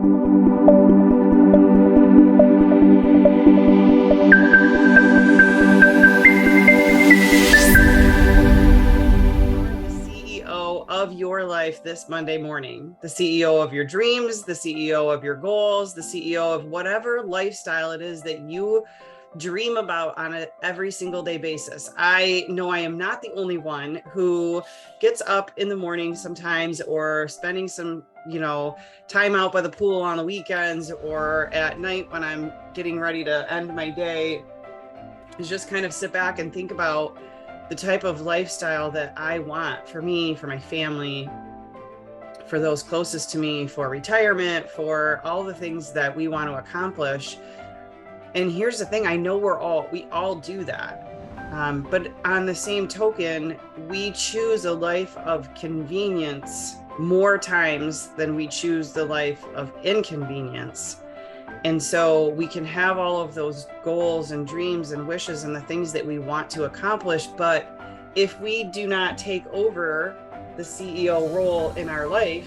Of your life this Monday morning, the CEO of your dreams, the CEO of your goals, the CEO of whatever lifestyle it is that you dream about on an every single day basis. I know I am not the only one who gets up in the morning sometimes, or spending some, time out by the pool on the weekends, or at night when I'm getting ready to end my day, is just kind of sit back and think about the type of lifestyle that I want for me, for my family, for those closest to me, for retirement, for all the things that we want to accomplish. And here's the thing, I know we all do that. But on the same token, we choose a life of convenience more times than we choose the life of inconvenience. And so we can have all of those goals and dreams and wishes and the things that we want to accomplish. But if we do not take over the CEO role in our life,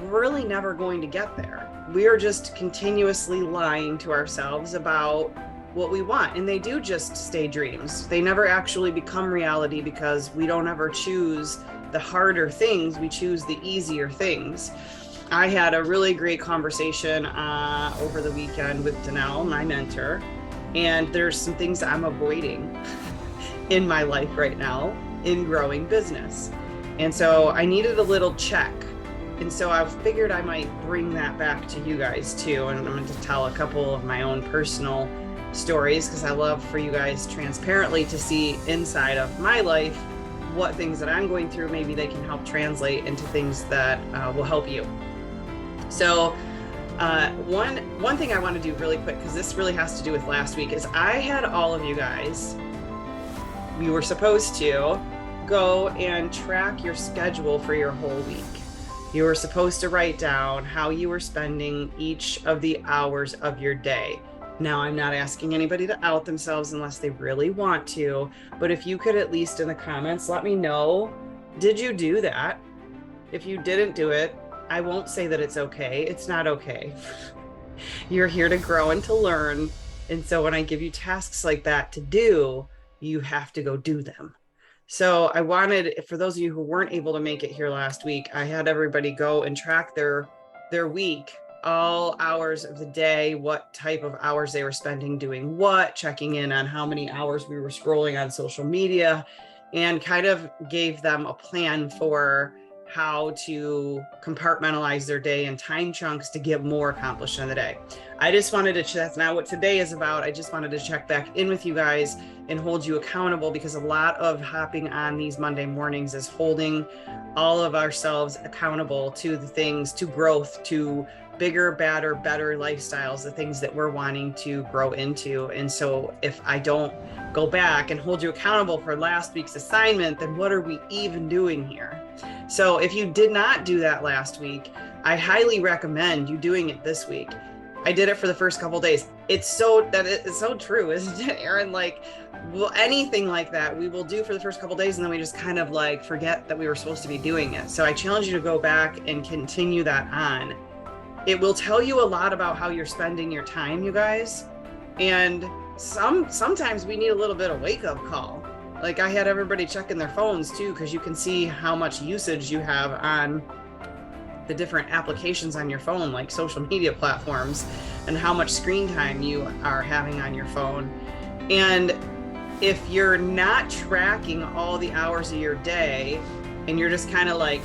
we're really never going to get there. We are just continuously lying to ourselves about what we want. And they do just stay dreams. They never actually become reality, because we don't ever choose the harder things. We choose the easier things. I had a really great conversation over the weekend with Danelle, my mentor, and there's some things that I'm avoiding in my life right now in growing business. And so I needed a little check. And so I figured I might bring that back to you guys too. And I'm going to tell a couple of my own personal stories, because I love for you guys transparently to see inside of my life what things that I'm going through, maybe they can help translate into things that will help you. So one thing I want to do really quick, because this really has to do with last week, is I had all of you guys, we were supposed to go and track your schedule for your whole week. You were supposed to write down how you were spending each of the hours of your day. Now, I'm not asking anybody to out themselves unless they really want to, but if you could at least in the comments let me know, did you do that? If you didn't do it, I won't say that it's okay. It's not okay. You're here to grow and to learn. And so when I give you tasks like that to do, you have to go do them. So I wanted, for those of you who weren't able to make it here last week, I had everybody go and track their week, all hours of the day, what type of hours they were spending doing what, checking in on how many hours we were scrolling on social media, and kind of gave them a plan for how to compartmentalize their day in time chunks to get more accomplished in the day. I just wanted to, that's not what today is about. I just wanted to check back in with you guys and hold you accountable, because a lot of hopping on these Monday mornings is holding all of ourselves accountable to the things, to growth, to bigger, badder, better lifestyles, the things that we're wanting to grow into. And so if I don't go back and hold you accountable for last week's assignment, then what are we even doing here? So if you did not do that last week, I highly recommend you doing it this week. I did it for the first couple of days. It's so true, isn't it, Erin? Like, well, anything like that we will do for the first couple of days, and then we just kind of like forget that we were supposed to be doing it. So I challenge you to go back and continue that on. It will tell you a lot about how you're spending your time, you guys. And sometimes we need a little bit of wake-up call. Like, I had everybody checking their phones too, because you can see how much usage you have on the different applications on your phone, like social media platforms, and how much screen time you are having on your phone. And if you're not tracking all the hours of your day, and you're just kind of like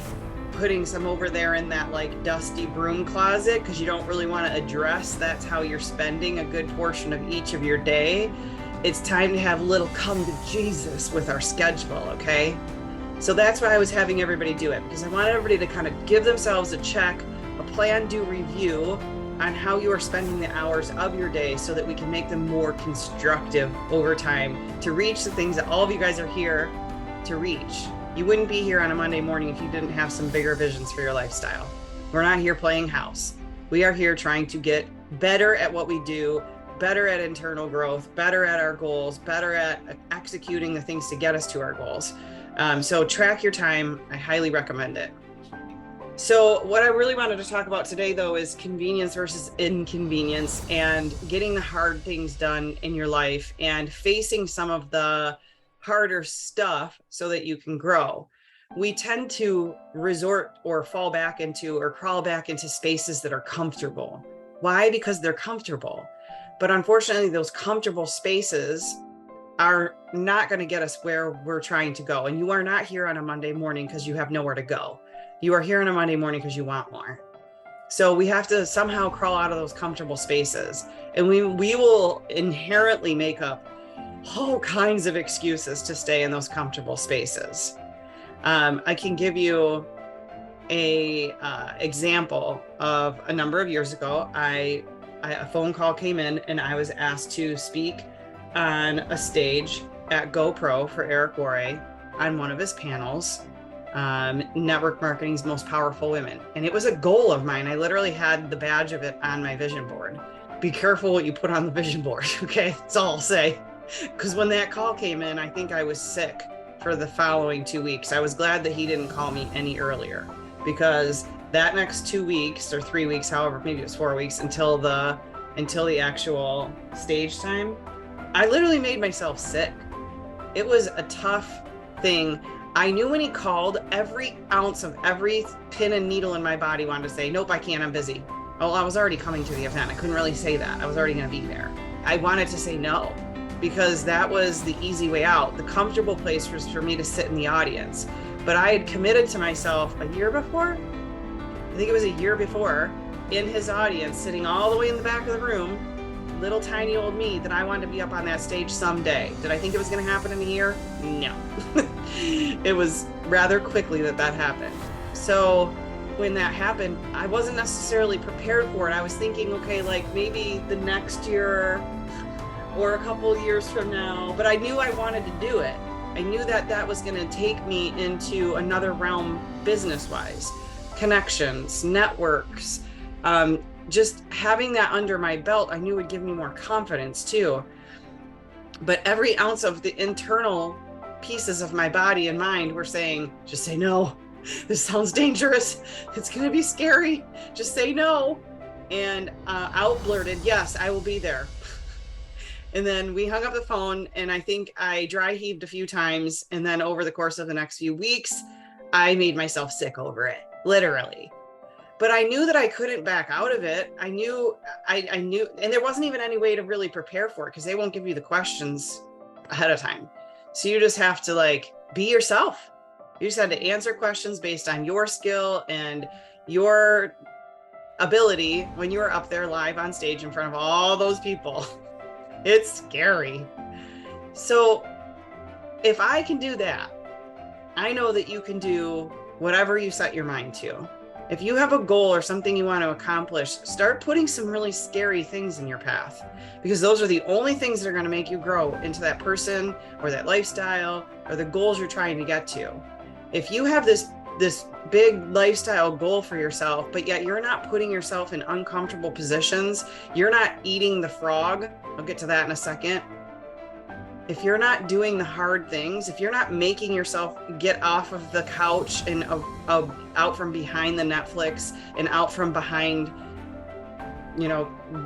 putting some over there in that like dusty broom closet because you don't really want to address that's how you're spending a good portion of each of your day, it's time to have a little come to Jesus with our schedule, okay? So that's why I was having everybody do it, because I wanted everybody to kind of give themselves a check, a plan, do review on how you are spending the hours of your day so that we can make them more constructive over time to reach the things that all of you guys are here to reach. You wouldn't be here on a Monday morning if you didn't have some bigger visions for your lifestyle. We're not here playing house. We are here trying to get better at what we do, better at internal growth, better at our goals, better at executing the things to get us to our goals. So track your time. I highly recommend it. So what I really wanted to talk about today, though, is convenience versus inconvenience, and getting the hard things done in your life and facing some of the harder stuff so that you can grow. We tend to resort or fall back into or crawl back into spaces that are comfortable. Why? Because they're comfortable. But unfortunately, those comfortable spaces are not going to get us where we're trying to go. And you are not here on a Monday morning because you have nowhere to go. You are here on a Monday morning because you want more. So we have to somehow crawl out of those comfortable spaces. And we will inherently make up all kinds of excuses to stay in those comfortable spaces. I can give you a example of a number of years ago. A phone call came in and I was asked to speak on a stage at GoPro for Eric Worre on one of his panels. Network marketing's most powerful women. And it was a goal of mine. I literally had the badge of it on my vision board. Be careful what you put on the vision board. Okay. That's all I'll say. Because when that call came in, I think I was sick for the following 2 weeks. I was glad that he didn't call me any earlier, because that next 2 weeks or 3 weeks, however, maybe it was 4 weeks until the actual stage time, I literally made myself sick. It was a tough thing. I knew when he called, every ounce of every pin and needle in my body wanted to say, nope, I can't, I'm busy. Oh, I was already coming to the event. I couldn't really say that. I was already going to be there. I wanted to say no, because that was the easy way out. The comfortable place was for me to sit in the audience. But I had committed to myself a year before, I think it was a year before, in his audience, sitting all the way in the back of the room, little tiny old me, that I wanted to be up on that stage someday. Did I think it was going to happen in a year? No. It was rather quickly that happened. So when that happened, I wasn't necessarily prepared for it. I was thinking, okay, like maybe the next year or a couple years from now, but I knew I wanted to do it. I knew that was going to take me into another realm business-wise, connections, networks, just having that under my belt, I knew would give me more confidence too. But every ounce of the internal pieces of my body and mind were saying, just say no. This sounds dangerous. It's going to be scary. Just say no. And out blurted, yes, I will be there. And then we hung up the phone, and I think I dry heaved a few times. And then over the course of the next few weeks, I made myself sick over it, literally. But I knew that I couldn't back out of it. I knew, and there wasn't even any way to really prepare for it, because they won't give you the questions ahead of time. So you just have to like be yourself. You just had to answer questions based on your skill and your ability when you were up there live on stage in front of all those people. It's scary. So if I can do that, I know that you can do whatever you set your mind to. If you have a goal or something you want to accomplish, start putting some really scary things in your path, because those are the only things that are going to make you grow into that person or that lifestyle or the goals you're trying to get to. If you have this big lifestyle goal for yourself, but yet you're not putting yourself in uncomfortable positions, you're not eating the frog, I'll get to that in a second. If you're not doing the hard things, if you're not making yourself get off of the couch and out from behind the Netflix and out from behind,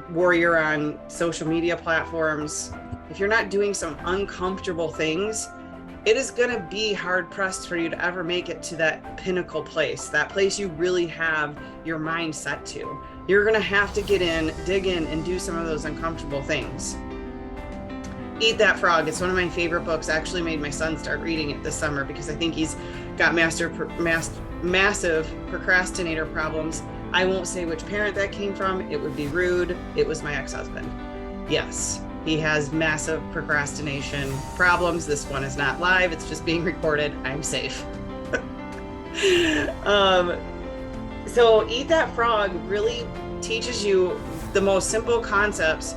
warrior on social media platforms, if you're not doing some uncomfortable things, it is going to be hard pressed for you to ever make it to that pinnacle place, that place you really have your mind set to. You're going to have to dig in and do some of those uncomfortable things. Eat That Frog. It's one of my favorite books. I actually made my son start reading it this summer because I think he's got massive procrastinator problems. I won't say which parent that came from. It would be rude. It was my ex-husband. Yes, he has massive procrastination problems. This one is not live. It's just being recorded. I'm safe. So Eat That Frog really teaches you the most simple concepts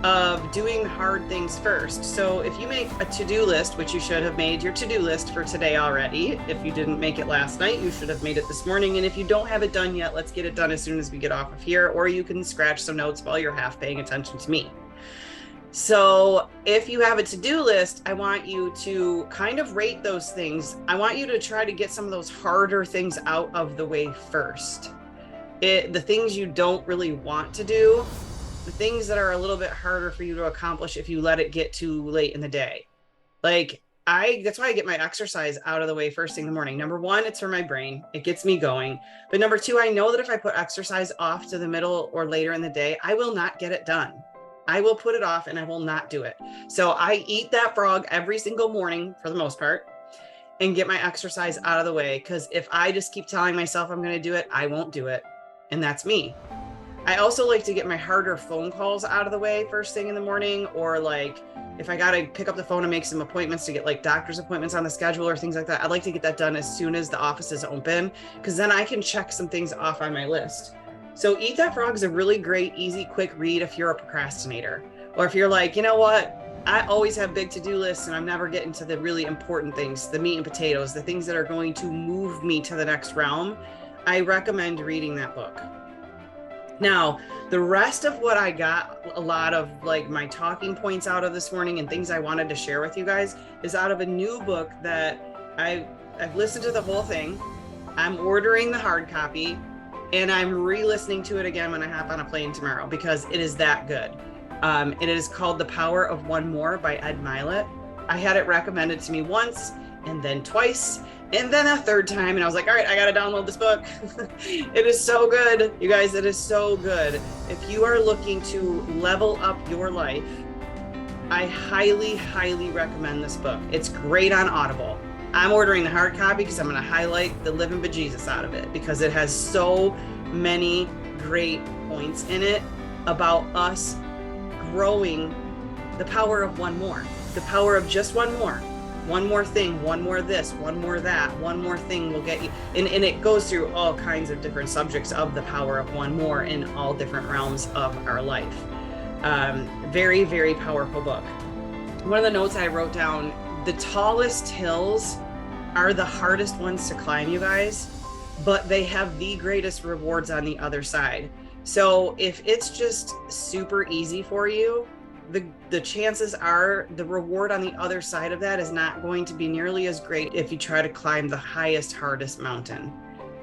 of doing hard things first. So if you make a to-do list, which you should have made your to-do list for today already. If you didn't make it last night, you should have made it this morning. And if you don't have it done yet, let's get it done as soon as we get off of here, or you can scratch some notes while you're half paying attention to me. So if you have a to-do list, I want you to kind of rate those things. I want you to try to get some of those harder things out of the way first. The things you don't really want to do, the things that are a little bit harder for you to accomplish if you let it get too late in the day. Like that's why I get my exercise out of the way first thing in the morning. Number one, it's for my brain. It gets me going. But number two, I know that if I put exercise off to the middle or later in the day, I will not get it done. I will put it off and I will not do it. So I eat that frog every single morning for the most part and get my exercise out of the way. Because if I just keep telling myself I'm going to do it, I won't do it. And that's me. I also like to get my harder phone calls out of the way first thing in the morning, or like if I got to pick up the phone and make some appointments to get like doctor's appointments on the schedule or things like that, I'd like to get that done as soon as the office is open, because then I can check some things off on my list. So Eat That Frog is a really great, easy, quick read if you're a procrastinator, or if you're like, you know what, I always have big to-do lists and I'm never getting to the really important things, the meat and potatoes, the things that are going to move me to the next realm. I recommend reading that book. Now, the rest of what I got, a lot of like my talking points out of this morning and things I wanted to share with you guys, is out of a new book that I've listened to the whole thing. I'm ordering the hard copy and I'm re-listening to it again when I hop on a plane tomorrow, because it is that good. It is called The Power of One More by Ed Mylett. I had it recommended to me once and then twice and then a third time, and I was like, all right, I gotta download this book. It is so good, you guys. It is so good. If you are looking to level up your life, I highly, highly recommend this book. It's great on Audible. I'm ordering the hard copy because I'm going to highlight the living bejesus out of it, because it has so many great points in it about us growing the power of one more, the power of just one more thing, one more this, one more that, one more thing will get you. And it goes through all kinds of different subjects of the power of one more in all different realms of our life. Very, very powerful book. One of the notes I wrote down, the tallest hills are the hardest ones to climb, you guys, but they have the greatest rewards on the other side. So if it's just super easy for you, the chances are the reward on the other side of that is not going to be nearly as great if you try to climb the highest, hardest mountain.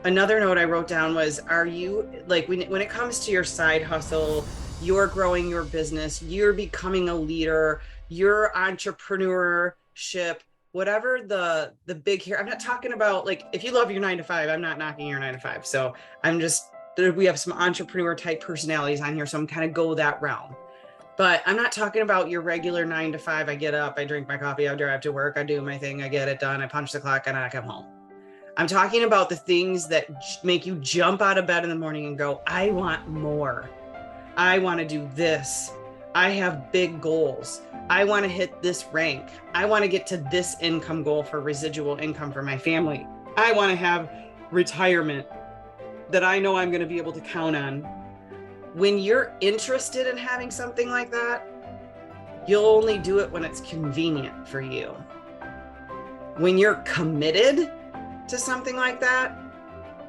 Another note I wrote down was, are you, like, when it comes to your side hustle, you're growing your business, you're becoming a leader, your entrepreneurship, whatever the big here, I'm not talking about, like, if you love your 9 to 5, I'm not knocking your 9 to 5. So we have some entrepreneur type personalities on here, so I'm kind of go that realm. But I'm not talking about your regular 9 to 5. I get up, I drink my coffee, I drive to work, I do my thing, I get it done, I punch the clock, and I come home. I'm talking about the things that make you jump out of bed in the morning and go, I want more. I want to do this. I have big goals. I want to hit this rank. I want to get to this income goal for residual income for my family. I want to have retirement that I know I'm going to be able to count on. When you're interested in having something like that, you'll only do it when it's convenient for you. When you're committed to something like that,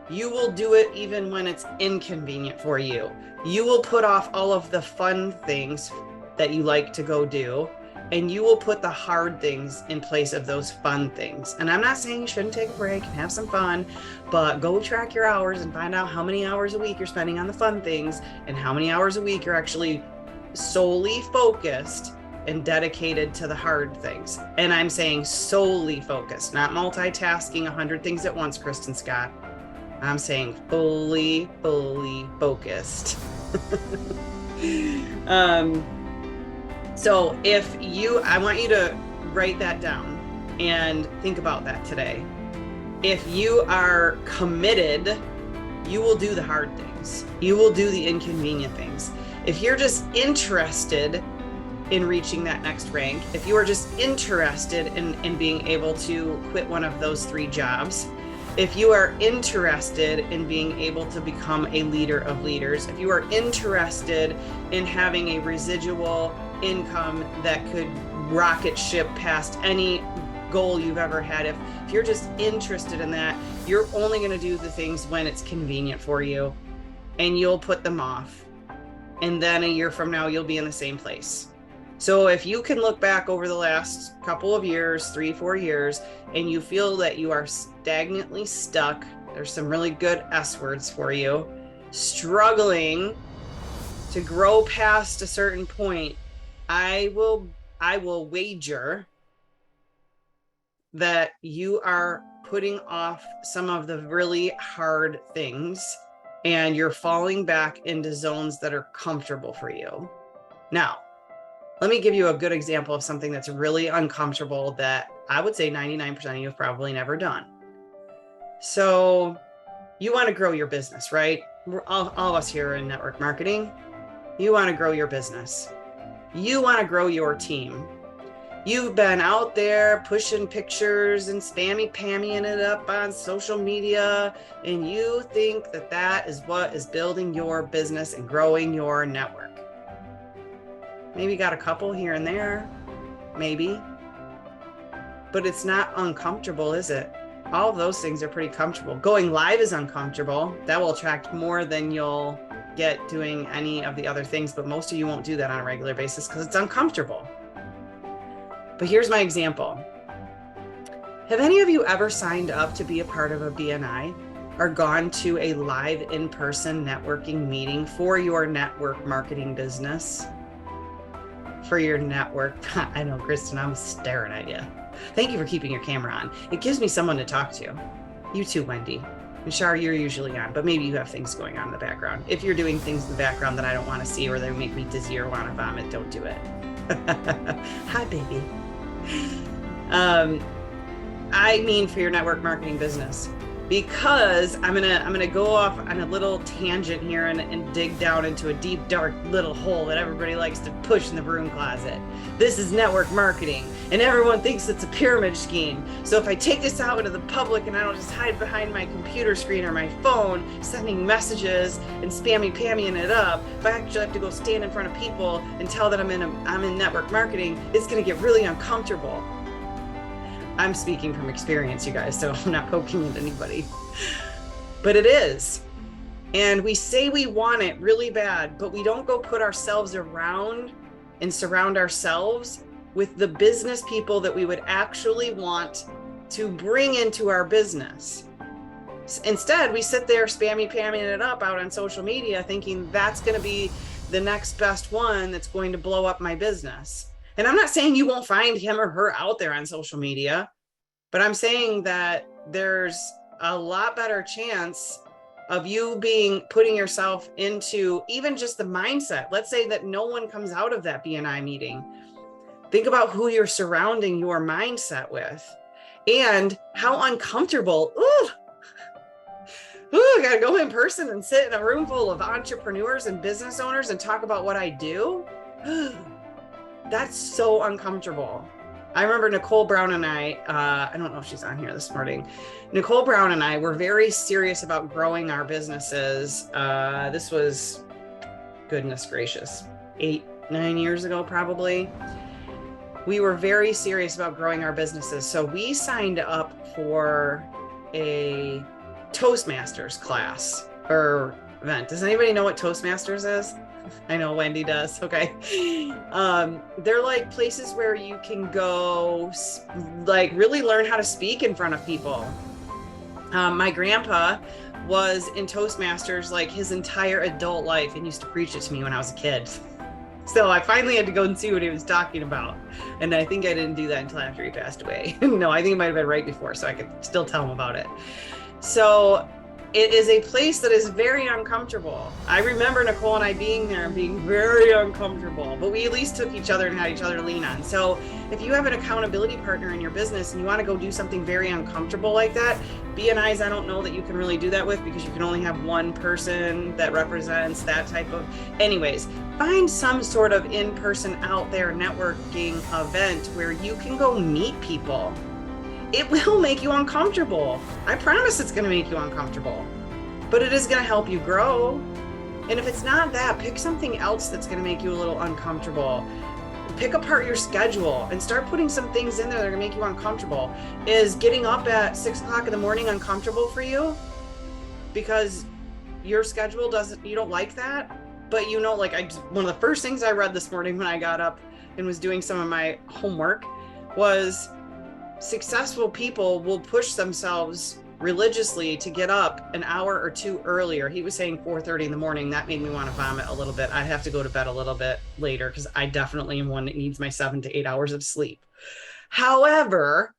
you will do it even when it's inconvenient for you. You will put off all of the fun things that you like to go do, and you will put the hard things in place of those fun things. And I'm not saying you shouldn't take a break and have some fun, but go track your hours and find out how many hours a week you're spending on the fun things and how many hours a week you're actually solely focused and dedicated to the hard things. And I'm saying solely focused, not multitasking 100 things at once, Kristen Scott. I'm saying fully focused. So I want you to write that down and think about that today. If you are committed, you will do the hard things. You will do the inconvenient things. If you're just interested in reaching that next rank, if you are just interested in being able to quit one of those 3 jobs, if you are interested in being able to become a leader of leaders, if you are interested in having a residual income that could rocket ship past any goal you've ever had, if you're just interested in that, you're only going to do the things when it's convenient for you, and you'll put them off. And then a year from now, you'll be in the same place. So if you can look back over the last couple of years, 3-4 years, and you feel that you are stagnantly stuck, there's some really good S words for you, struggling to grow past a certain point, I will wager that you are putting off some of the really hard things and you're falling back into zones that are comfortable for you. Now, let me give you a good example of something that's really uncomfortable that I would say 99% of you have probably never done. So you want to grow your business, right? We're all of us here in network marketing. You want to grow your business. You want to grow your team. You've been out there pushing pictures and pammying it up on social media, and you think that that is what is building your business and growing your network. Maybe got a couple here and there, maybe, but it's not uncomfortable, is it? All of those things are pretty comfortable. Going live is uncomfortable. That will attract more than you'll get doing any of the other things, but most of you won't do that on a regular basis because it's uncomfortable. But here's my example. Have any of you ever signed up to be a part of a BNI or gone to a live in-person networking meeting for your network marketing business? For your network. I know, Kristen, I'm staring at you. Thank you for keeping your camera on. It gives me someone to talk to. You too, Wendy. And Shar, you're usually on, but maybe you have things going on in the background. If you're doing things in the background that I don't want to see or they make me dizzy or want to vomit, don't do it. Hi, baby. I mean for your network marketing business, because I'm gonna go off on a little tangent here and dig down into a deep, dark little hole that everybody likes to push in the broom closet. This is network marketing, and everyone thinks it's a pyramid scheme. So if I take this out into the public and I don't just hide behind my computer screen or my phone, sending messages and pammying it up, if I actually have to go stand in front of people and tell that I'm in network marketing, it's gonna get really uncomfortable. I'm speaking from experience, you guys, so I'm not poking at anybody, but it is. And we say we want it really bad, but we don't go put ourselves around and surround ourselves with the business people that we would actually want to bring into our business. Instead, we sit there pamming it up out on social media, thinking that's going to be the next best one that's going to blow up my business. And I'm not saying you won't find him or her out there on social media, but I'm saying that there's a lot better chance of you putting yourself into even just the mindset. Let's say that no one comes out of that BNI meeting. Think about who you're surrounding your mindset with and how uncomfortable. I gotta go in person and sit in a room full of entrepreneurs and business owners and talk about what I do. That's so uncomfortable. I remember Nicole Brown and I don't know if she's on here this morning. Nicole Brown and I were very serious about growing our businesses. This was, goodness gracious, 8-9 years ago, probably. We were very serious about growing our businesses. So we signed up for a Toastmasters class or event. Does anybody know what Toastmasters is? I know Wendy does. Okay. They're like places where you can go, like really learn how to speak in front of people. My grandpa was in Toastmasters like his entire adult life and used to preach it to me when I was a kid. So I finally had to go and see what he was talking about. And I think I didn't do that until after he passed away. No, I think it might've been right before, so I could still tell him about it. So it is a place that is very uncomfortable. I remember Nicole and I being there and being very uncomfortable, but we at least took each other and had each other to lean on. So if you have an accountability partner in your business and you want to go do something very uncomfortable like that, BNIs, I don't know that you can really do that with because you can only have one person that represents that type of, anyways, find some sort of in-person out there networking event where you can go meet people. It will make you uncomfortable. I promise it's going to make you uncomfortable, but it is going to help you grow. And if it's not that, pick something else that's going to make you a little uncomfortable. Pick apart your schedule and start putting some things in there that are going to make you uncomfortable. Is getting up at 6 o'clock in the morning uncomfortable for you? Because your schedule you don't like that? But you know, like one of the first things I read this morning when I got up and was doing some of my homework, was successful people will push themselves religiously to get up an hour or two earlier. He was saying 4:30 in the morning. That made me want to vomit a little bit. I have to go to bed a little bit later because I definitely am one that needs my 7 to 8 hours of sleep. However,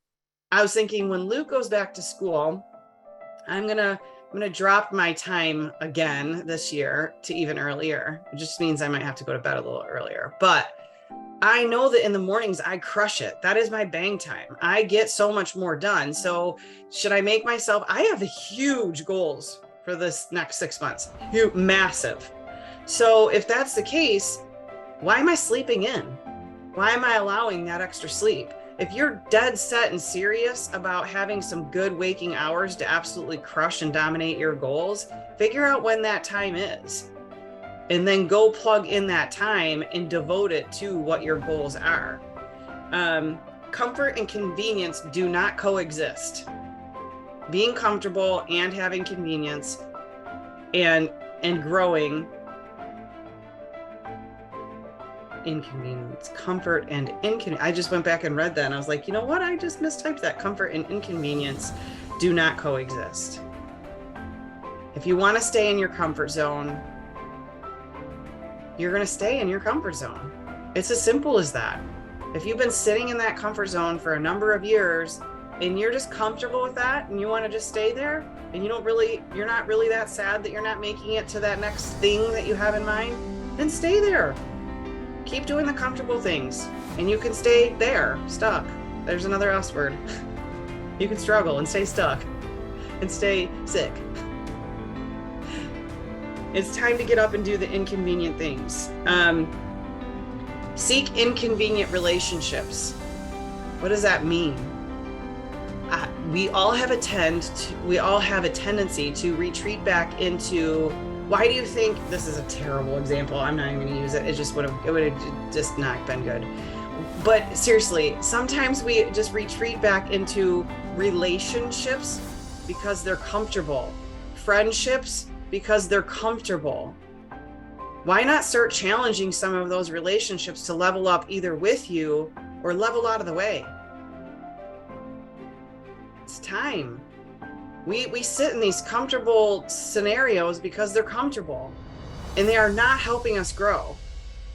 I was thinking when Luke goes back to school, I'm gonna drop my time again this year to even earlier. It just means I might have to go to bed a little earlier. But I know that in the mornings I crush it. That is my bang time. I get so much more done. So should I make myself, I have huge goals for this next 6 months, huge, massive. So if that's the case, why am I sleeping in? Why am I allowing that extra sleep? If you're dead set and serious about having some good waking hours to absolutely crush and dominate your goals, figure out when that time is. And then go plug in that time and devote it to what your goals are. Comfort and convenience do not coexist. Being comfortable and having convenience and growing, inconvenience, comfort and inconvenience. I just went back and read that and I was like, you know what? I just mistyped that. Comfort and inconvenience do not coexist. If you want to stay in your comfort zone, you're going to stay in your comfort zone. It's as simple as that. If you've been sitting in that comfort zone for a number of years and you're just comfortable with that and you want to just stay there and you're not really that sad that you're not making it to that next thing that you have in mind, then stay there. Keep doing the comfortable things and you can stay there, stuck. There's another S word. You can struggle and stay stuck and stay sick. It's time to get up and do the inconvenient things. Seek inconvenient relationships. What does that mean? We all have a tendency to retreat back into, why do you think, this is a terrible example, I'm not even going to use it, it would have just not been good. But seriously, sometimes we just retreat back into relationships because they're comfortable. Friendships because they're comfortable. Why not start challenging some of those relationships to level up either with you or level out of the way? It's time. We sit in these comfortable scenarios because they're comfortable and they are not helping us grow.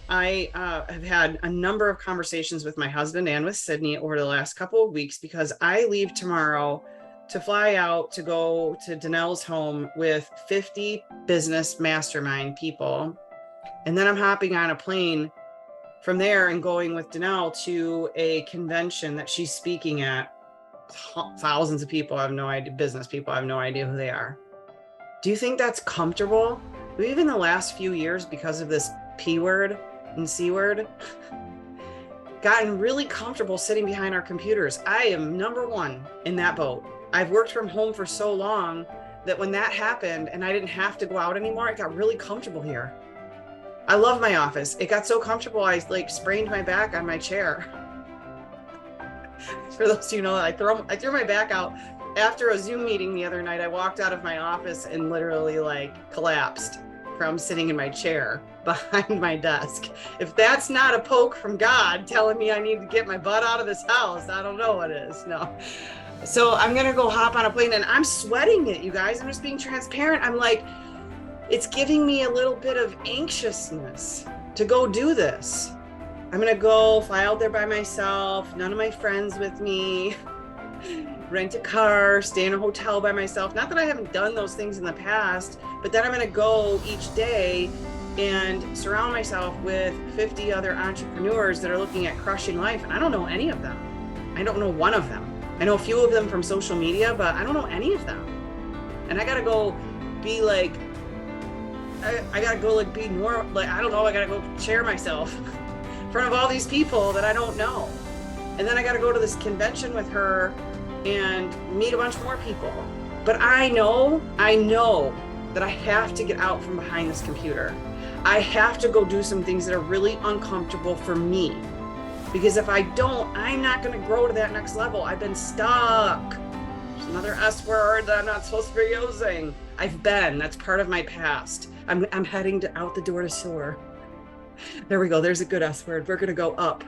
I have had a number of conversations with my husband and with Sydney over the last couple of weeks because I leave tomorrow to fly out to go to Danelle's home with 50 business mastermind people. And then I'm hopping on a plane from there and going with Danelle to a convention that she's speaking at. Thousands of people, I have no idea, business people, I have no idea who they are. Do you think that's comfortable? Even the last few years, because of this P word and C word, gotten really comfortable sitting behind our computers. I am number one in that boat. I've worked from home for so long that when that happened and I didn't have to go out anymore, I got really comfortable here. I love my office. It got so comfortable, I sprained my back on my chair. For those of you who know, I threw my back out after a Zoom meeting the other night. I walked out of my office and literally collapsed from sitting in my chair behind my desk. If that's not a poke from God telling me I need to get my butt out of this house, I don't know what is. No. So I'm going to go hop on a plane and I'm sweating it, you guys. I'm just being transparent. I'm like, it's giving me a little bit of anxiousness to go do this. I'm going to go fly out there by myself, none of my friends with me, rent a car, stay in a hotel by myself. Not that I haven't done those things in the past, but then I'm going to go each day and surround myself with 50 other entrepreneurs that are looking at crushing life. And I don't know any of them. I don't know one of them. I know a few of them from social media, but I don't know any of them. And I got to go be like, I got to go be more I don't know. I got to go share myself in front of all these people that I don't know. And then I got to go to this convention with her and meet a bunch more people. But I know that I have to get out from behind this computer. I have to go do some things that are really uncomfortable for me. Because if I don't, I'm not going to grow to that next level. I've been stuck. There's another S word that I'm not supposed to be using. That's part of my past. I'm heading out the door to soar. There we go. There's a good S word. We're going to go up.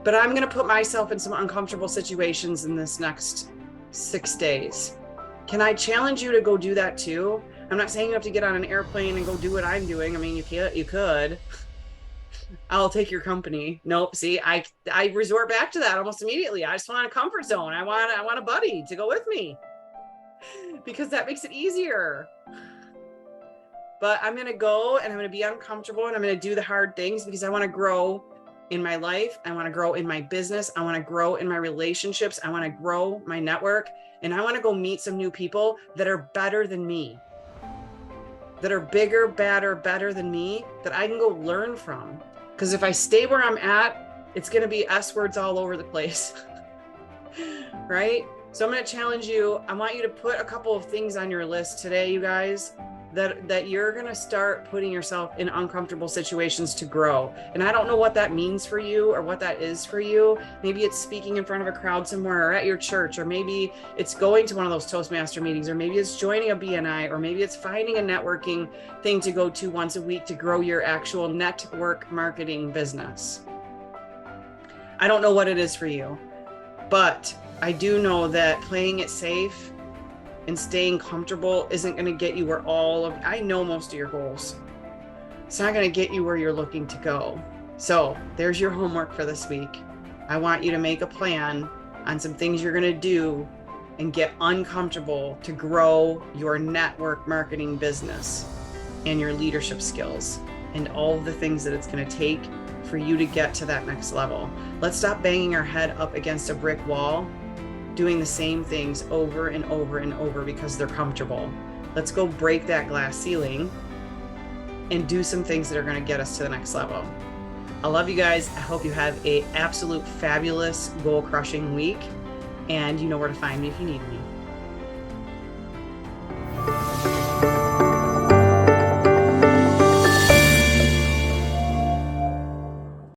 But I'm going to put myself in some uncomfortable situations in this next 6 days. Can I challenge you to go do that too? I'm not saying you have to get on an airplane and go do what I'm doing. I mean, you could. I'll take your company. Nope. See, I resort back to that almost immediately. I just want a comfort zone. I want a buddy to go with me because that makes it easier. But I'm going to go and I'm going to be uncomfortable and I'm going to do the hard things because I want to grow in my life. I want to grow in my business. I want to grow in my relationships. I want to grow my network, and I want to go meet some new people that are better than me, that are bigger, better than me, that I can go learn from. Because if I stay where I'm at, it's going to be S words all over the place. Right? So I'm going to challenge you. I want you to put a couple of things on your list today, you guys, that you're going to start putting yourself in uncomfortable situations to grow. And I don't know what that means for you or what that is for you. Maybe it's speaking in front of a crowd somewhere or at your church, or maybe it's going to one of those Toastmaster meetings, or maybe it's joining a BNI, or maybe it's finding a networking thing to go to once a week to grow your actual network marketing business. I don't know what it is for you, but I do know that playing it safe and staying comfortable isn't going to get you where I know most of your goals. It's not going to get you where you're looking to go. So there's your homework for this week. I want you to make a plan on some things you're going to do and get uncomfortable to grow your network marketing business and your leadership skills and all of the things that it's going to take for you to get to that next level. Let's stop banging our head up against a brick wall, doing the same things over and over and over because they're comfortable. Let's go break that glass ceiling and do some things that are going to get us to the next level. I love you guys. I hope you have an absolute fabulous goal crushing week, and you know where to find me if you need me.